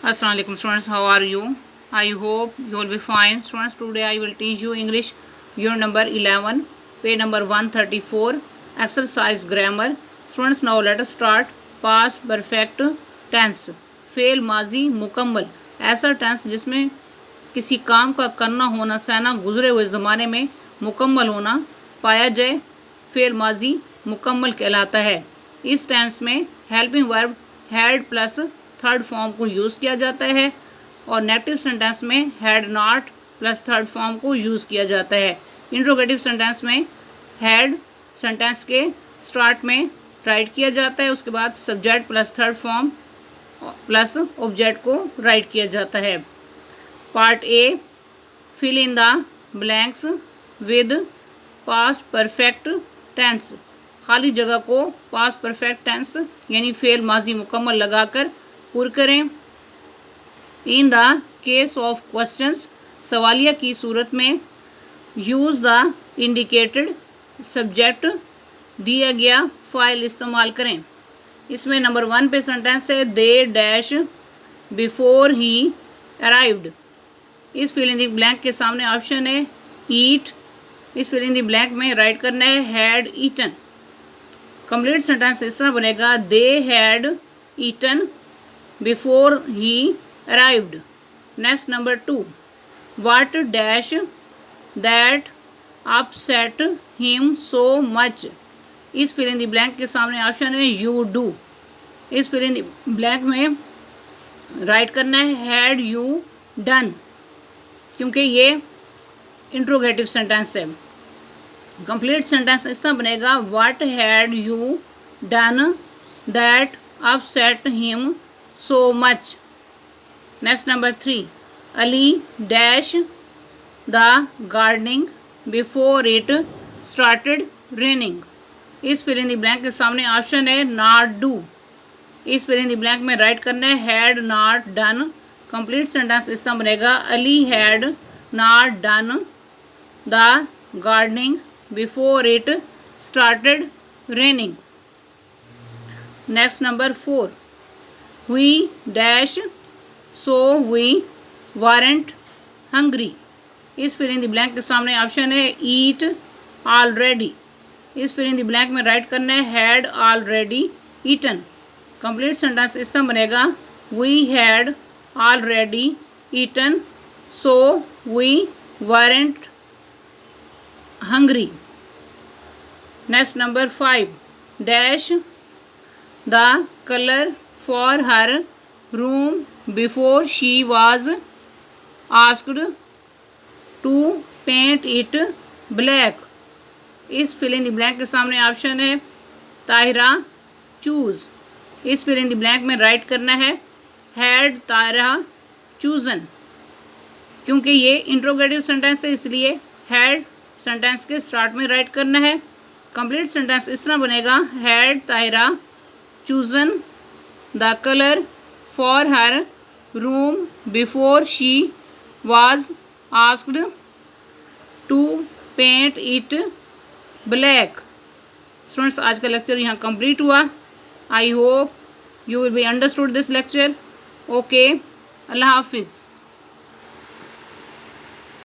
Assalamu alaikum students, how are you? I hope you will be fine. Students, today I will teach you English unit number 11, page number 134, exercise grammar. Students, now let us start. Past perfect tense, fail माजी मुकम्मल, ऐसा tense जिसमें किसी काम का करना होना सहना गुजरे हुए ज़माने में मुकम्मल होना पाया जाए, फेल माजी मुकम्मल कहलाता है। इस टेंस में helping verb had plus third form को यूज़ किया जाता है और नेगेटिव सेंटेंस में had not plus third form को यूज़ किया जाता है। इंट्रोगेटिव सेंटेंस में हैड सेंटेंस के स्टार्ट में राइट किया जाता है, उसके बाद subject plus third form plus object को राइट किया जाता है। Part A, fill in the blanks with past perfect tense, खाली जगह को पास्ट परफेक्ट टेंस यानी फेल माजी मुकम्मल लगाकर पुर करें। In the case of questions, सवालिया की सूरत में यूज़ द इंडिकेटेड सब्जेक्ट, दिया गया फाइल इस्तेमाल करें। इसमें नंबर 1 पे सेंटेंस है they dash before he arrived. इस फिल इन द ब्लैंक के सामने ऑप्शन है ईट, इस फिल इन द ब्लैंक में राइट करना है हैड ईटन। कंप्लीट सेंटेंस इस तरह बनेगा they had eaten before he arrived. Next number 2, what dash that upset him so much. इस फिल इन द ब्लैंक के सामने ऑप्शन है यू डू, इस फिल इन द ब्लैंक में राइट करना है हैड यू डन, क्योंकि ये इंट्रोगेटिव सेंटेंस है। कंप्लीट सेंटेंस इस तरह बनेगा what had you done that upset him so much. Next number 3, Ali dash the gardening before it started raining. इस फिल इन द ब्लैंक के सामने ऑप्शन है नॉट डू, इस फिल इन द ब्लैंक में write करना है had not done. Complete sentence इस तरह बनेगा Ali had not done the gardening before it started raining. Next number 4, we dash so we weren't hungry. इस फिल इन द ब्लैंक के सामने option है ईट ऑलरेडी, इस फिल इन द ब्लैंक में write करना है had already eaten. Complete sentence इस तरह बनेगा we had already eaten so we weren't hungry. Next number 5, dash the colour for her room before she was asked to paint it black. इस fill in the blank के सामने option है Tahira choose, इस fill in the blank में write करना है had Tahira chosen. क्योंकि ये इंट्रोगेटिव सेंटेंस है इसलिए हैड सेंटेंस के स्टार्ट में राइट करना है। कंप्लीट सेंटेंस इस तरह बनेगा had Tahira chosen the colour for her room before she was asked to paint it black. Students, आज का लेक्चर यहाँ कंप्लीट हुआ। I hope you will be understood this lecture. Okay, Allah Hafiz.